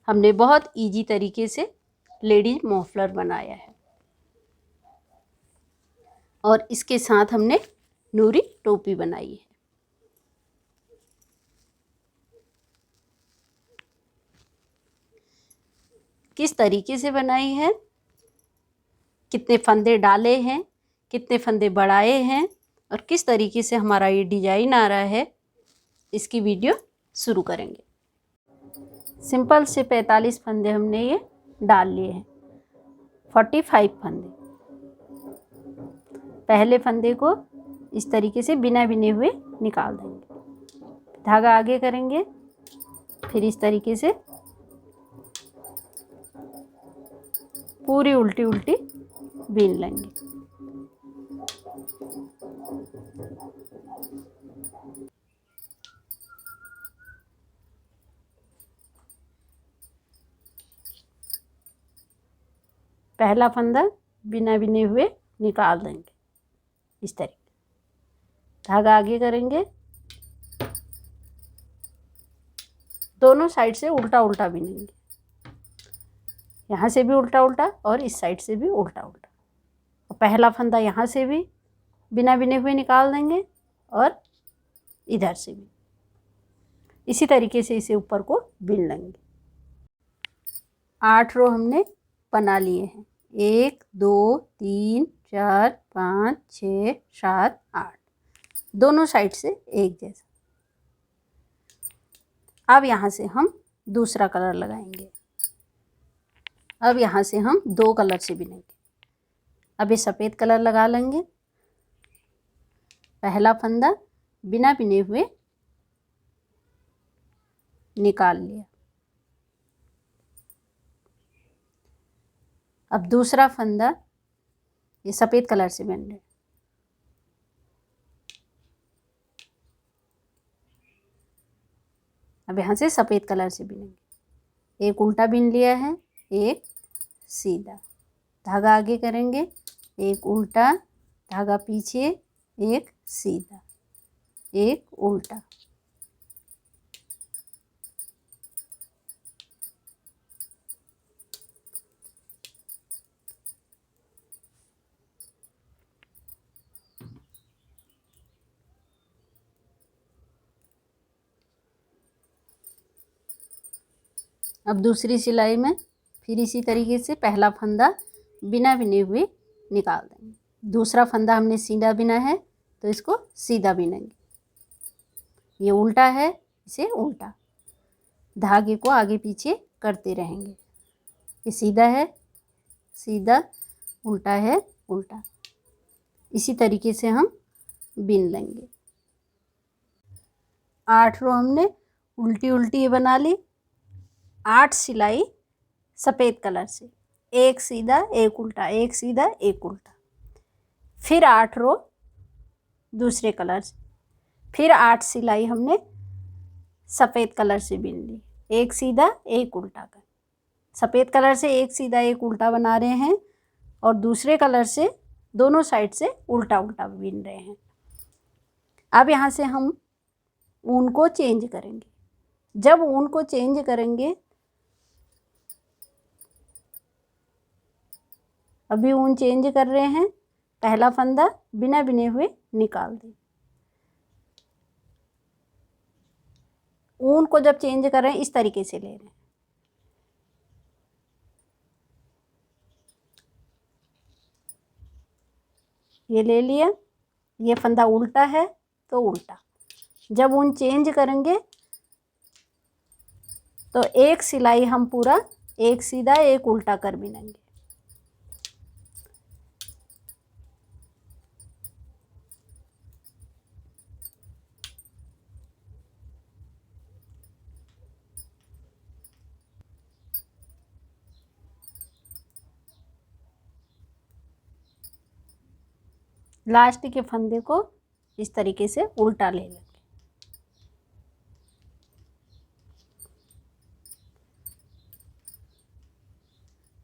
हमने बहुत इजी तरीके से लेडीज मफलर बनाया है और इसके साथ हमने नूरी टोपी बनाई है। किस तरीके से बनाई है, कितने फंदे डाले हैं, कितने फंदे बढ़ाए हैं और किस तरीके से हमारा ये डिजाइन आ रहा है, इसकी वीडियो शुरू करेंगे। सिंपल से 45 फंदे हमने ये डाल लिए हैं। 45 फंदे। पहले फंदे को इस तरीके से बिना बिने हुए निकाल देंगे, धागा आगे करेंगे, फिर इस तरीके से पूरी उल्टी उल्टी बीन लेंगे। पहला फंदा बिना बिने हुए निकाल देंगे इस तरीके, धागा आगे करेंगे, दोनों साइड से उल्टा उल्टा बिनेंगे, यहाँ से भी उल्टा उल्टा और इस साइड से भी उल्टा उल्टा। और पहला फंदा यहाँ से भी बिना बिने हुए निकाल देंगे और इधर से भी इसी तरीके से इसे ऊपर को बिन लेंगे। 8 रो हमने बना लिए हैं। 1 2 3 4 5 6 7 8, दोनों साइड से एक जैसा। अब यहाँ से हम दूसरा कलर लगाएंगे। अब यहाँ से हम 2 कलर से बिनेंगे। अब ये सफ़ेद कलर लगा लेंगे। पहला फंदा बिना बिने हुए निकाल लिया। अब दूसरा फंदा ये सफ़ेद कलर से बिन रहे। अब यहाँ से सफ़ेद कलर से बिनेंगे। एक उल्टा बिन लिया है, एक सीधा, धागा आगे करेंगे, एक उल्टा, धागा पीछे, एक सीधा, एक उल्टा। अब दूसरी सिलाई में फिर इसी तरीके से पहला फंदा बिना बिने हुए निकाल देंगे। दूसरा फंदा हमने सीधा बिना है तो इसको सीधा बिनेंगे। ये उल्टा है, इसे उल्टा, धागे को आगे पीछे करते रहेंगे। ये सीधा है, सीधा, उल्टा है, उल्टा, इसी तरीके से हम बिन लेंगे। 8 रो हमने उल्टी उल्टी बना ली। 8 सिलाई सफ़ेद कलर से, एक सीधा एक उल्टा, एक सीधा एक उल्टा। फिर 8 रो दूसरे कलर से, फिर 8 सिलाई हमने सफ़ेद कलर से बिन ली, एक सीधा एक उल्टा कर। सफ़ेद कलर से एक सीधा एक उल्टा बना रहे हैं और दूसरे कलर से दोनों साइड से उल्टा उल्टा बिन रहे हैं। अब यहाँ से हम ऊन को चेंज करेंगे। जब ऊन को चेंज करेंगे, अभी ऊन चेंज कर रहे हैं, पहला फंदा बिना बिने हुए निकाल दें। ऊन को जब चेंज कर रहे हैं इस तरीके से ले रहे हैं। ये ले लिया, ये फंदा उल्टा है तो उल्टा। जब ऊन चेंज करेंगे तो एक सिलाई हम पूरा एक सीधा एक उल्टा कर बिनेंगे। लास्ट के फंदे को इस तरीके से उल्टा ले लेंगे।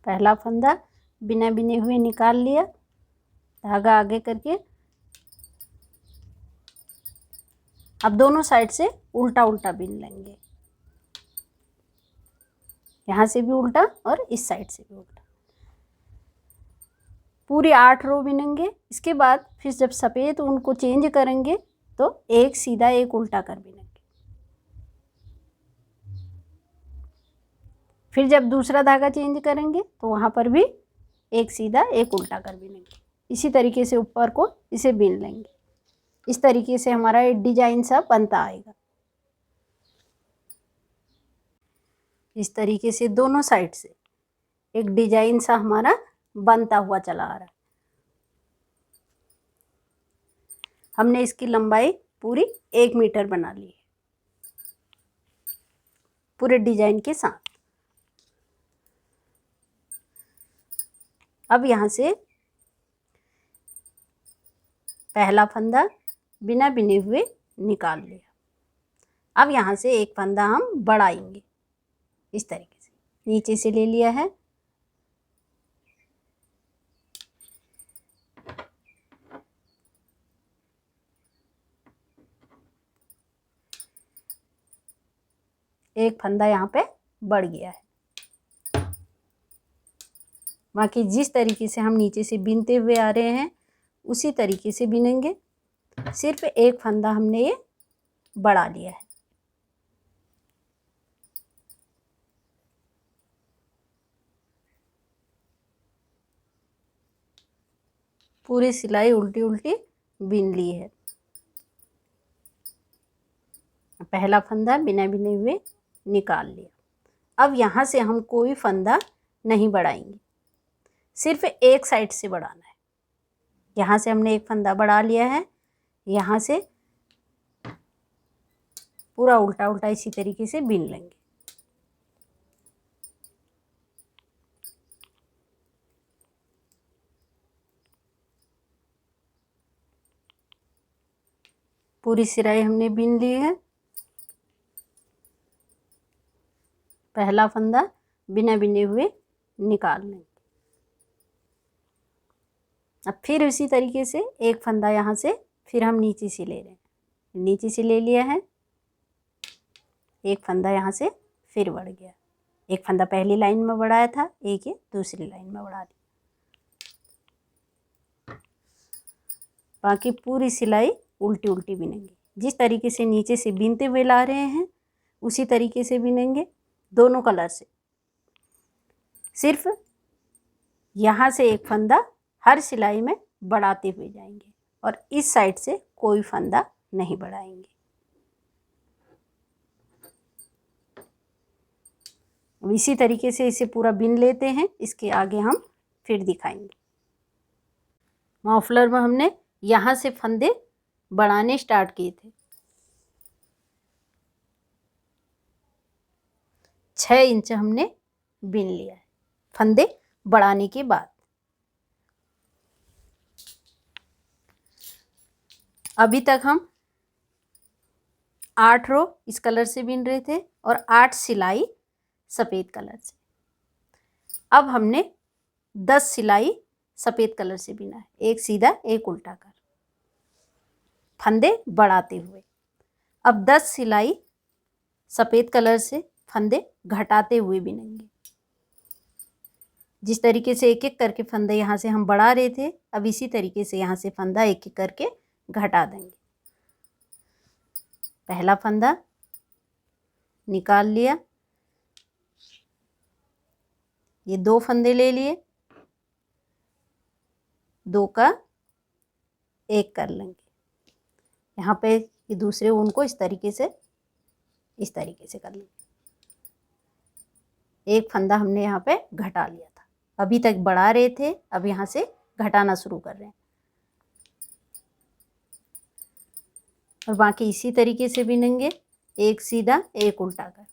पहला फंदा बिना बिने हुए निकाल लिया, धागा आगे करके अब दोनों साइड से उल्टा उल्टा बिन लेंगे। यहाँ से भी उल्टा और इस साइड से भी उल्टा। पूरी 8 रो बिनेंगे। इसके बाद फिर जब सफ़ेद उनको चेंज करेंगे तो एक सीधा एक उल्टा कर बिनेंगे। फिर जब दूसरा धागा चेंज करेंगे तो वहाँ पर भी एक सीधा एक उल्टा कर बिनेंगे। इसी तरीके से ऊपर को इसे बिन लेंगे। इस तरीके से हमारा एक डिजाइन सा बनता आएगा। इस तरीके से दोनों साइड से एक डिजाइन सा हमारा बनता हुआ चला आ रहा है। हमने इसकी लंबाई पूरी 1 मीटर बना ली है पूरे डिजाइन के साथ। अब यहाँ से पहला फंदा बिना बिने हुए निकाल लिया। अब यहाँ से एक फंदा हम बढ़ाएंगे। इस तरीके से नीचे से ले लिया है। एक फंदा यहाँ पे बढ़ गया है। बाकी जिस तरीके से हम नीचे से बिनते हुए आ रहे हैं उसी तरीके से बिनेंगे। सिर्फ एक फंदा हमने ये बढ़ा लिया है। पूरी सिलाई उल्टी उल्टी बिन ली है। पहला फंदा बिना बिने हुए निकाल लिया। अब यहाँ से हम कोई फंदा नहीं बढ़ाएंगे, सिर्फ एक साइड से बढ़ाना है। यहाँ से हमने एक फंदा बढ़ा लिया है। यहाँ से पूरा उल्टा उल्टा इसी तरीके से बिन लेंगे। पूरी सिलाई हमने बिन ली है। पहला फंदा बिना बिने हुए निकाल लेंगे। अब फिर इसी तरीके से एक फंदा यहाँ से फिर हम नीचे से ले रहे हैं। नीचे से ले लिया है। एक फंदा यहाँ से फिर बढ़ गया। एक फंदा पहली लाइन में बढ़ाया था, एक ये दूसरी लाइन में बढ़ा दिया। बाकी पूरी सिलाई उल्टी उल्टी बिनेंगे। जिस तरीके से नीचे से बिनते हुए ला रहे हैं उसी तरीके से बिनेंगे दोनों कलर से। सिर्फ यहाँ से एक फंदा हर सिलाई में बढ़ाते हुए जाएंगे और इस साइड से कोई फंदा नहीं बढ़ाएंगे। इसी तरीके से इसे पूरा बिन लेते हैं। इसके आगे हम फिर दिखाएंगे। मफलर में हमने यहाँ से फंदे बढ़ाने स्टार्ट किए थे। 6 इंच हमने बिन लिया है फंदे बढ़ाने के बाद। अभी तक हम 8 रो इस कलर से बिन रहे थे और 8 सिलाई सफ़ेद कलर से। अब हमने 10 सिलाई सफ़ेद कलर से बिना है, एक सीधा एक उल्टा कर फंदे बढ़ाते हुए। अब 10 सिलाई सफ़ेद कलर से फंदे घटाते हुए बिनेंगे। जिस तरीके से एक एक करके फंदे यहाँ से हम बढ़ा रहे थे, अब इसी तरीके से यहाँ से फंदा एक एक करके घटा देंगे। पहला फंदा निकाल लिया। ये 2 फंदे ले लिए, 2 का 1 कर लेंगे। यहाँ पे ये दूसरे ऊन को इस तरीके से कर लेंगे। एक फंदा हमने यहाँ पे घटा लिया था। अभी तक बढ़ा रहे थे, अब यहाँ से घटाना शुरू कर रहे हैं और बाकी इसी तरीके से बिनेंगे, एक सीधा एक उल्टा कर।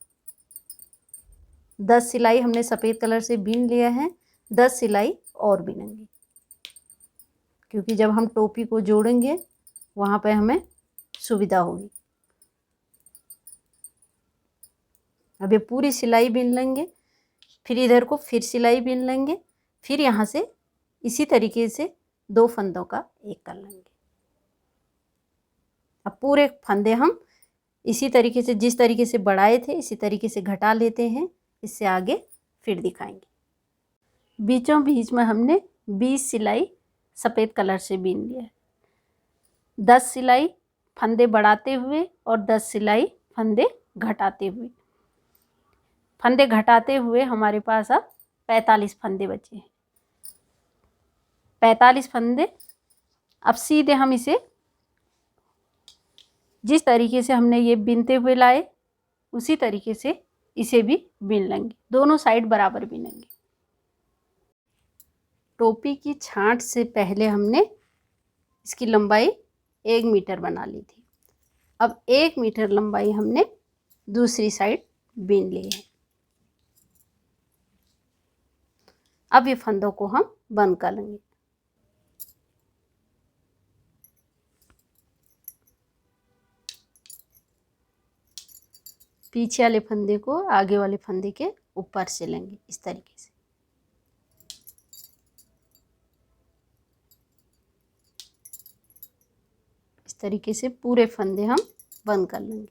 10 सिलाई हमने सफ़ेद कलर से बिन लिया है। 10 सिलाई और बिनेंगे क्योंकि जब हम टोपी को जोड़ेंगे वहाँ पे हमें सुविधा होगी। अब ये पूरी सिलाई बिन लेंगे, फिर इधर को फिर सिलाई बिन लेंगे, फिर यहाँ से इसी तरीके से 2 फंदों का 1 कर लेंगे। अब पूरे फंदे हम इसी तरीके से जिस तरीके से बढ़ाए थे इसी तरीके से घटा लेते हैं। इससे आगे फिर दिखाएंगे। बीचों बीच में हमने 20 सिलाई सफ़ेद कलर से बीन लिया है। 10 सिलाई फंदे बढ़ाते हुए और 10 सिलाई फंदे घटाते हुए। फंदे घटाते हुए हमारे पास अब 45 फंदे बचे हैं। 45 फंदे। अब सीधे हम इसे जिस तरीके से हमने ये बीनते हुए लाए उसी तरीके से इसे भी बीन लेंगे। दोनों साइड बराबर बीनेंगे। टोपी की छांट से पहले हमने इसकी लंबाई 1 मीटर बना ली थी। अब 1 मीटर लंबाई हमने दूसरी साइड बीन ली है। अब ये फंदों को हम बंद कर लेंगे। पीछे वाले फंदे को आगे वाले फंदे के ऊपर से लेंगे इस तरीके से। इस तरीके से पूरे फंदे हम बंद कर लेंगे।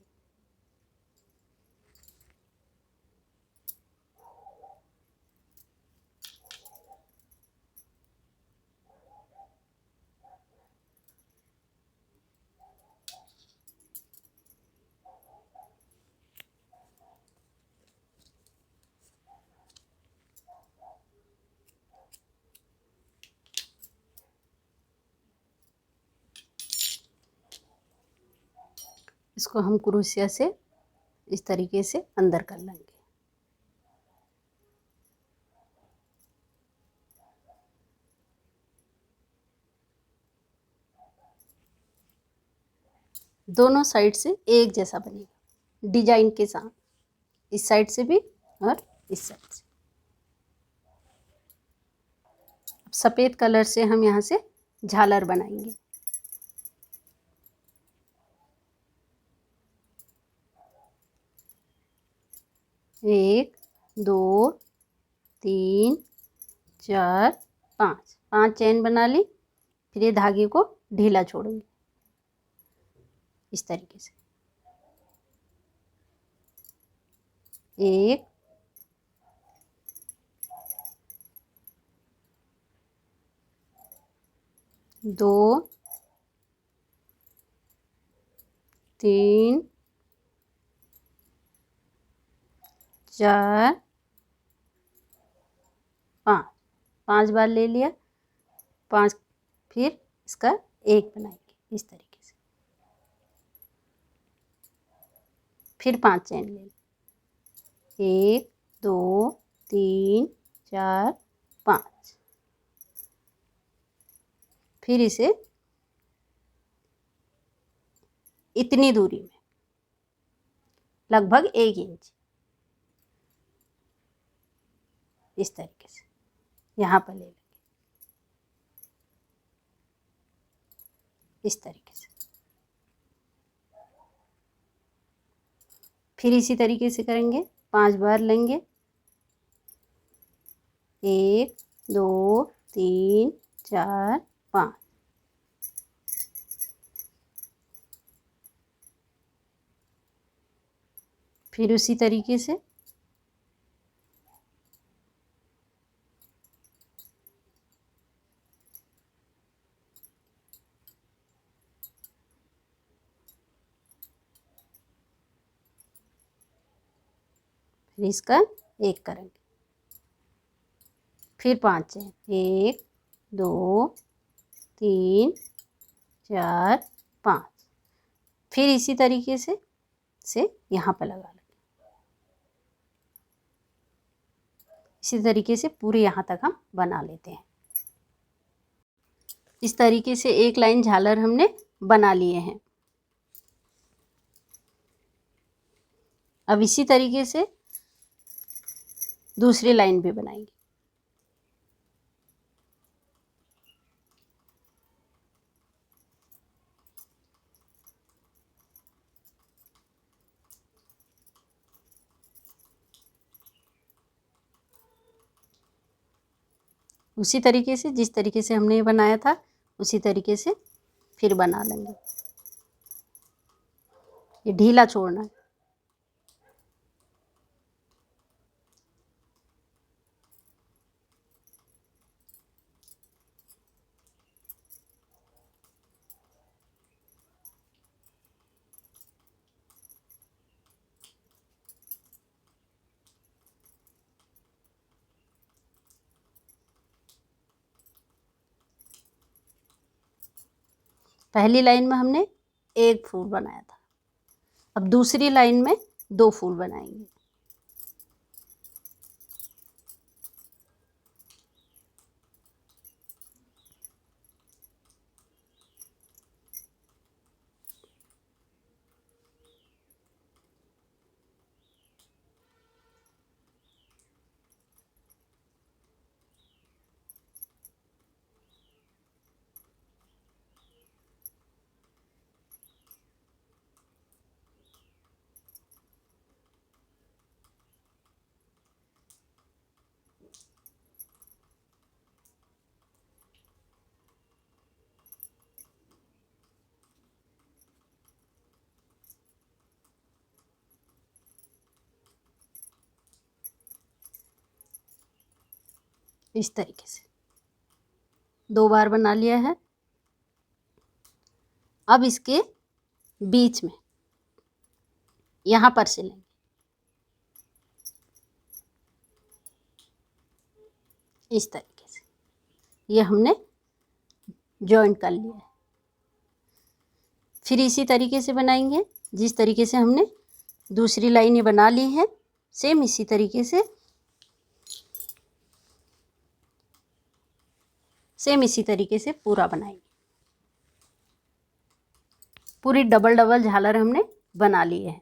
इसको हम क्रोशिया से इस तरीके से अंदर कर लेंगे। दोनों साइड से एक जैसा बनेगा डिजाइन के साथ, इस साइड से भी और इस साइड से। अब सफ़ेद कलर से हम यहाँ से झालर बनाएंगे। एक, दो, तीन, चार, पाँच चैन बना ली। फिर ये धागे को ढीला छोड़ेंगे इस तरीके से। एक, दो, तीन, चार, पाँच बार ले लिया। 5 फिर इसका एक बनाएंगे इस तरीके से। फिर 5 चैन ले ली। 1, 2, 3, 4, 5। फिर इसे इतनी दूरी में लगभग 1 इंच इस तरीके से यहाँ पर ले लेंगे इस तरीके से। फिर इसी तरीके से करेंगे। 5 बार लेंगे। 1, 2, 3, 4, 5। फिर उसी तरीके से फिर इसका एक करेंगे। फिर 5 चैन। 1, 2, 3, 4, 5। फिर इसी तरीके से यहाँ पर लगा लेंगे। इसी तरीके से पूरे यहाँ तक हम बना लेते हैं। इस तरीके से एक लाइन झालर हमने बना लिए हैं। अब इसी तरीके से दूसरी लाइन भी बनाएंगे। उसी तरीके से जिस तरीके से हमने बनाया था उसी तरीके से फिर बना लेंगे। ये ढीला छोड़ना है। पहली लाइन में हमने एक फूल बनाया था, अब दूसरी लाइन में 2 फूल बनाएंगे। इस तरीके से 2 बार बना लिया है। अब इसके बीच में यहाँ पर से लेंगे, इस तरीके से ये हमने जॉइंट कर लिया है। फिर इसी तरीके से बनाएंगे, जिस तरीके से हमने दूसरी लाइनें बना ली हैं, सेम इसी तरीके से पूरा बनाएंगे। पूरी डबल डबल झालर हमने बना ली है।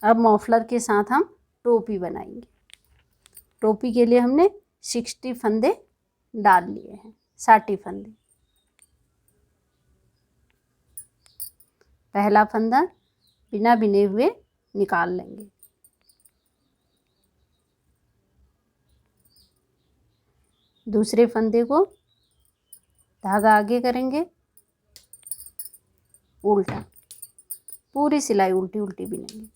अब मफलर के साथ हम टोपी बनाएंगे। टोपी के लिए हमने 60 फंदे डाल लिए हैं, 60 फंदे। पहला फंदा बिना बिने हुए निकाल लेंगे, दूसरे फंदे को धागा आगे करेंगे, उल्टा, पूरी सिलाई उल्टी उल्टी बिनेंगे।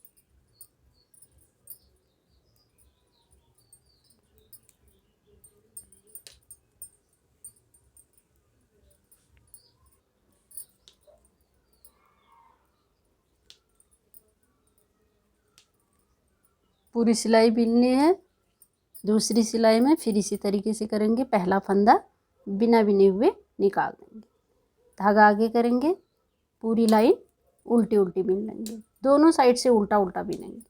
पूरी सिलाई बिननी है। दूसरी सिलाई में फिर इसी तरीके से करेंगे। पहला फंदा बिना बिने हुए निकाल देंगे, धागा आगे करेंगे, पूरी लाइन उल्टी उल्टी बिन लेंगे। दोनों साइड से उल्टा उल्टा बिनेंगे,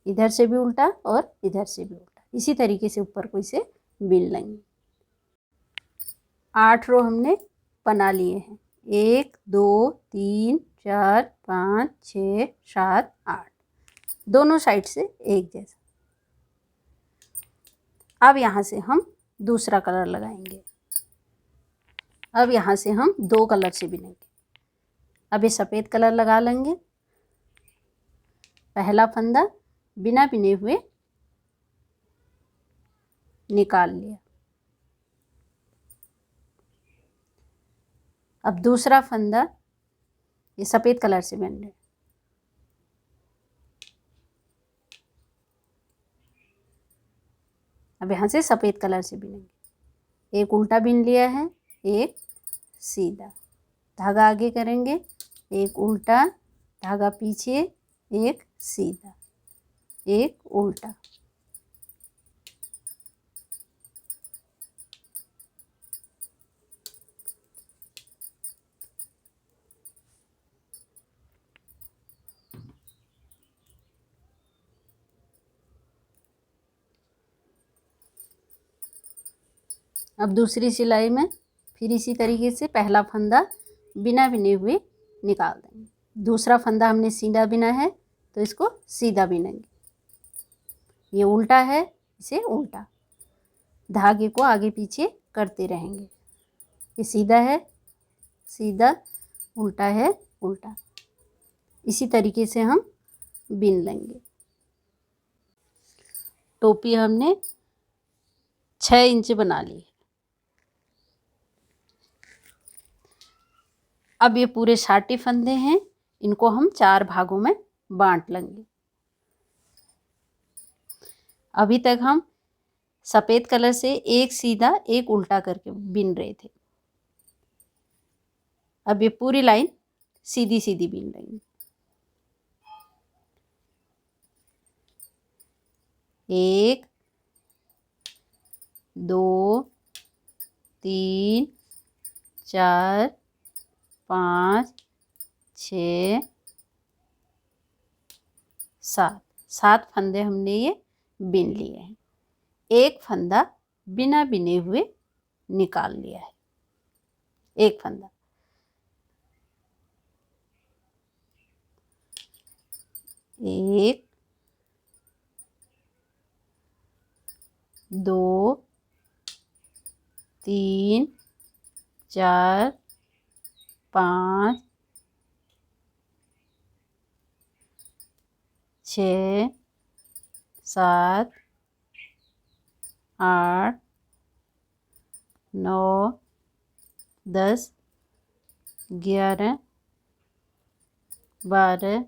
इधर से भी उल्टा और इधर से भी उल्टा। इसी तरीके से ऊपर को इसे बिन लेंगे। 8 रो हमने बना लिए हैं। 1 2 3 4 5 6 7 8, दोनों साइड से एक जैसा। अब यहाँ से हम दूसरा कलर लगाएंगे। अब यहाँ से हम 2 कलर से बिनेंगे। अब ये सफ़ेद कलर लगा लेंगे। पहला फंदा बिना बिने हुए निकाल लिया। अब दूसरा फंदा ये सफ़ेद कलर से बिन रहे। अब यहाँ से सफ़ेद कलर से बिनेंगे। एक उल्टा बिन लिया है, एक सीधा, धागा आगे करेंगे, एक उल्टा, धागा पीछे, एक सीधा, एक उल्टा। अब दूसरी सिलाई में फिर इसी तरीके से पहला फंदा बिना बिने हुए निकाल देंगे। दूसरा फंदा हमने सीधा बिना है तो इसको सीधा बिनेंगे। ये उल्टा है, इसे उल्टा, धागे को आगे पीछे करते रहेंगे। ये सीधा है, सीधा, उल्टा है, उल्टा। इसी तरीके से हम बिन लेंगे। टोपी हमने 6 इंच बना ली। अब ये पूरे 60 फंदे हैं, इनको हम 4 भागों में बांट लेंगे। अभी तक हम सफ़ेद कलर से एक सीधा एक उल्टा करके बिन रहे थे। अब ये पूरी लाइन सीधी सीधी बिन लेंगे। 1 2 3 4 5 6 7 7 फंदे हमने ये बिन लिए हैं। एक फंदा बिना बिने हुए निकाल लिया है, एक फंदा। एक, दो, 3 4 5 6 7 8 9 10 11 12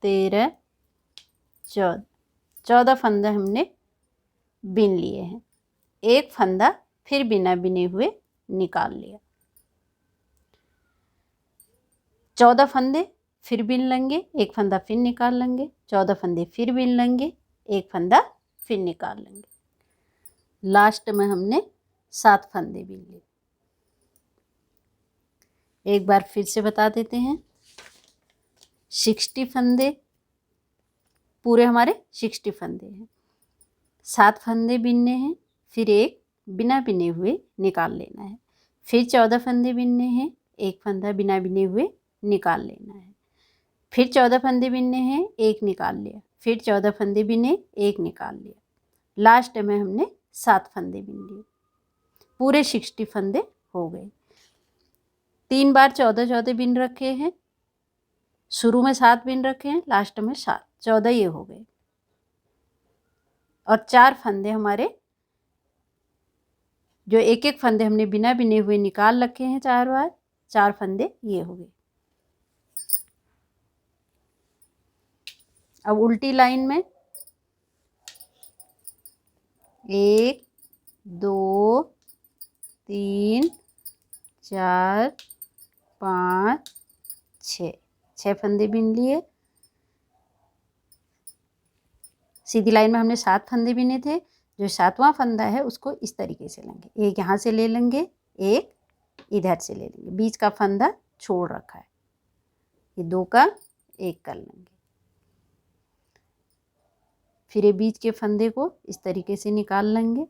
13 14 14 फंदे हमने बिन लिए हैं। एक फंदा फिर बिना बिने हुए निकाल लिया। 14 फंदे फिर बिन लेंगे, एक फंदा फिर निकाल लेंगे, 14 फंदे फिर बिन लेंगे, एक फंदा फिर निकाल लेंगे। लास्ट में हमने 7 फंदे बिन लिए। एक बार फिर से बता देते हैं। 60 फंदे, पूरे हमारे 60 फंदे हैं। 7 फंदे बिनने हैं, फिर एक बिना बिने हुए निकाल लेना है। फिर 14 फंदे बिनने हैं, एक फंदा बिना बिने हुए निकाल लेना है। फिर 14 फंदे बिनने हैं, एक निकाल लिया। फिर 14 फंदे बिने, एक निकाल लिया। लास्ट में हमने 7 फंदे बिन लिए। पूरे 60 फंदे हो गए। 3 बार 14 14 बिन रखे हैं, शुरू में 7 बिन रखे हैं, लास्ट में 7, 14 ये हो गए। और 4 फंदे हमारे, जो एक एक फंदे हमने बिना बिने हुए निकाल रखे हैं 4 बार, 4 फंदे ये हो गए। अब उल्टी लाइन में 1 2 3 4 5 6 फंदे बिन लिए। सीधी लाइन में हमने 7 फंदे बिने थे। जो 7वां फंदा है उसको इस तरीके से लेंगे, एक यहाँ से ले लेंगे, एक इधर से ले लेंगे, बीच का फंदा छोड़ रखा है, ये 2 का 1 कर लेंगे। फिर ये बीच के फंदे को इस तरीके से निकाल लेंगे।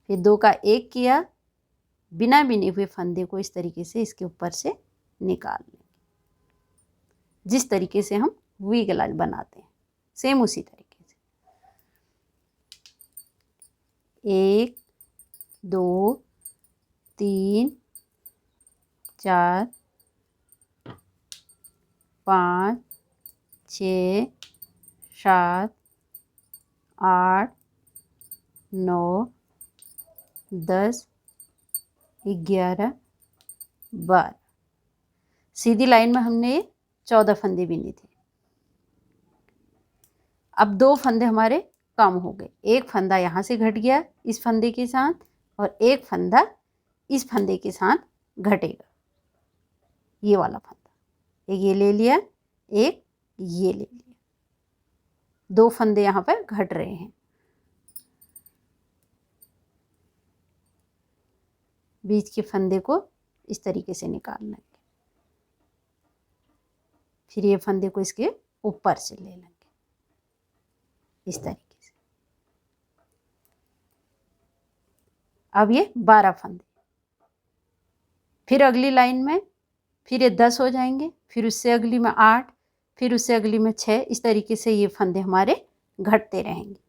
फिर 2 का 1 किया, बिना बिने हुए फंदे को इस तरीके से इसके ऊपर से निकाल लेंगे। जिस तरीके से हम वी गला बनाते हैं, सेम उसी तरीके से। 1 2 3 4 5 6 7 8 9 10 11 12। सीधी लाइन में हमने 14 फंदे बिने थे। अब 2 फंदे हमारे कम हो गए। एक फंदा यहाँ से घट गया इस फंदे के साथ, और एक फंदा इस फंदे के साथ घटेगा, ये वाला फंदा। एक ये ले लिया, एक ये ले लिया। 2 फंदे यहाँ पर घट रहे हैं। बीच के फंदे को इस तरीके से निकाल लेंगे। फिर ये फंदे को इसके ऊपर से ले लेंगे इस तरीके से। अब ये 12 फंदे। फिर अगली लाइन में फिर ये 10 हो जाएंगे, फिर उससे अगली में 8, फिर उससे अगली में 6। इस तरीके से ये फंदे हमारे घटते रहेंगे।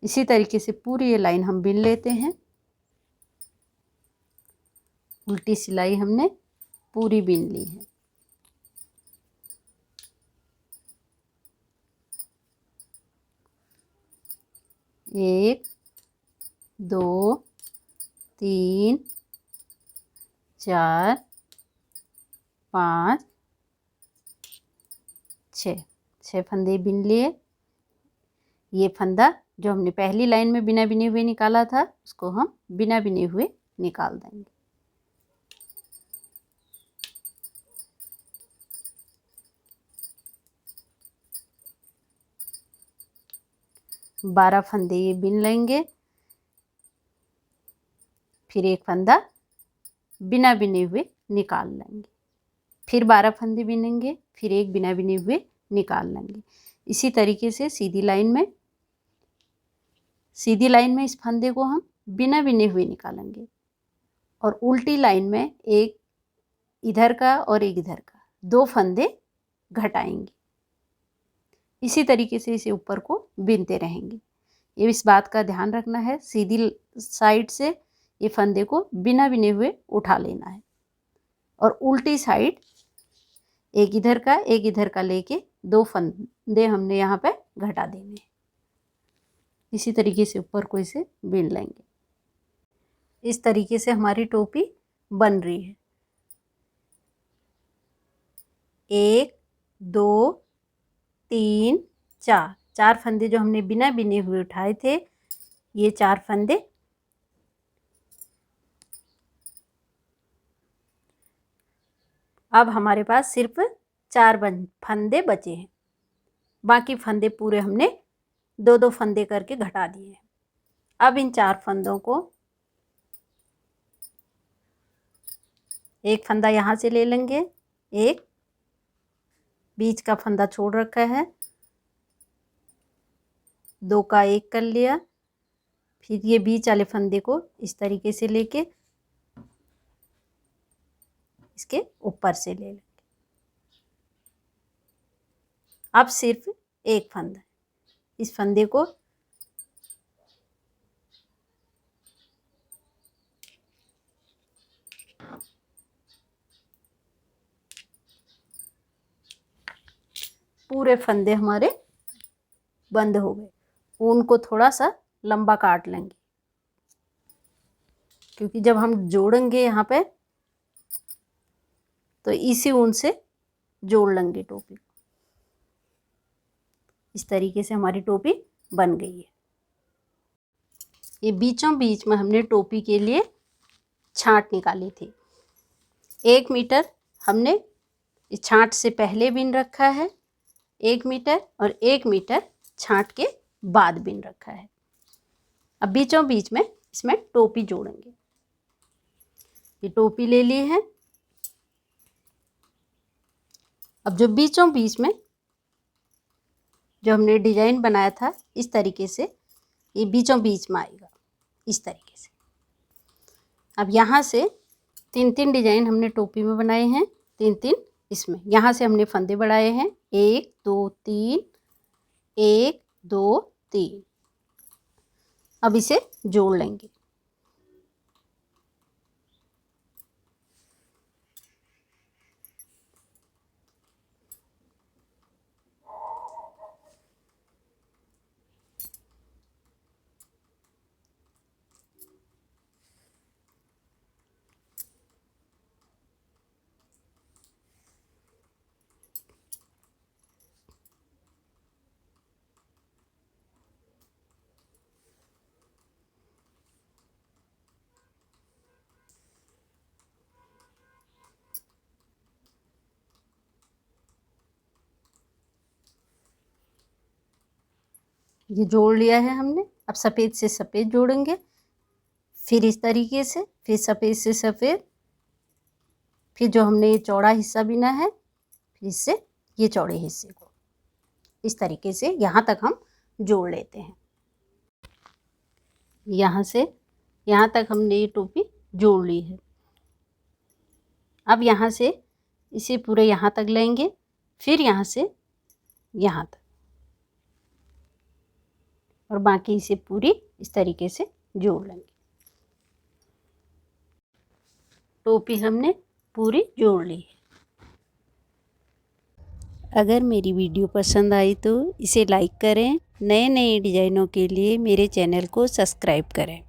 इसी तरीके से पूरी ये लाइन हम बिन लेते हैं। उल्टी सिलाई हमने पूरी बिन ली है। एक 2 3 4 5 6 फंदे बिन लिए। ये फंदा जो हमने पहली लाइन में बिना बिने हुए निकाला था, उसको हम बिना बिने हुए निकाल देंगे। बारह फंदे ये बिन लेंगे। फिर एक फंदा बिना बिने हुए निकाल लेंगे, फिर 12 फंदे बिनेंगे, फिर एक बिना बिने हुए निकाल लेंगे। इसी तरीके से सीधी लाइन में इस फंदे को हम बिना बिने हुए निकालेंगे और उल्टी लाइन में एक इधर का और एक इधर का 2 फंदे घटाएंगे। इसी तरीके से इसे ऊपर को बिनते रहेंगे। ये इस बात का ध्यान रखना है, सीधी साइड से ये फंदे को बिना बिने हुए उठा लेना है और उल्टी साइड एक इधर का लेके 2 फंदे हमने यहाँ पे घटा देने हैं। इसी तरीके से ऊपर को इसे बिन लेंगे। इस तरीके से हमारी टोपी बन रही है। 1 2 3 4 फंदे जो हमने बिना बिने हुए उठाए थे, ये 4 फंदे अब हमारे पास सिर्फ 4 फंदे बचे हैं। बाकी फंदे पूरे हमने 2-2 फंदे करके घटा दिए हैं। अब इन 4 फंदों को एक फंदा यहाँ से ले लेंगे, एक बीच का फंदा छोड़ रखा है, 2 का 1 कर लिया, फिर ये बीच वाले फंदे को इस तरीके से लेके इसके ऊपर से ले लेंगे। अब सिर्फ एक फंदा, इस फंदे को पूरे फंदे हमारे बंद हो गए। ऊन को थोड़ा सा लंबा काट लेंगे, क्योंकि जब हम जोड़ेंगे यहाँ पे तो इसी ऊन से जोड़ लेंगे टोपी को। इस तरीके से हमारी टोपी बन गई है। ये बीचों बीच में हमने टोपी के लिए छांट निकाली थी। 1 मीटर हमने इस छांट से पहले बिन रखा है, 1 मीटर और 1 मीटर छांट के बाद बिन रखा है। अब बीचों बीच में इसमें टोपी जोड़ेंगे। ये टोपी ले ली है। अब जो बीचों बीच में जो हमने डिजाइन बनाया था, इस तरीके से ये बीचों बीच में आएगा, इस तरीके से। अब यहाँ से 3-3 डिजाइन हमने टोपी में बनाए हैं, 3-3 इसमें। यहाँ से हमने फंदे बढ़ाए हैं, 1 2 3, 1 2 3। अब इसे जोड़ लेंगे। ये जोड़ लिया है हमने। अब सफ़ेद से सफ़ेद जोड़ेंगे, फिर इस तरीके से, फिर सफ़ेद से सफ़ेद, फिर जो हमने ये चौड़ा हिस्सा बिना है, फिर इससे ये चौड़े हिस्से को इस तरीके से यहाँ तक हम जोड़ लेते हैं। यहाँ से यहाँ तक हमने ये टोपी जोड़ ली है। अब यहाँ से इसे पूरे यहाँ तक लेंगे, फिर यहाँ से यहाँ तक, और बाकी इसे पूरी इस तरीके से जोड़ लेंगे। टोपी हमने पूरी जोड़ ली है। अगर मेरी वीडियो पसंद आई तो इसे लाइक करें। नए नए डिज़ाइनों के लिए मेरे चैनल को सब्सक्राइब करें।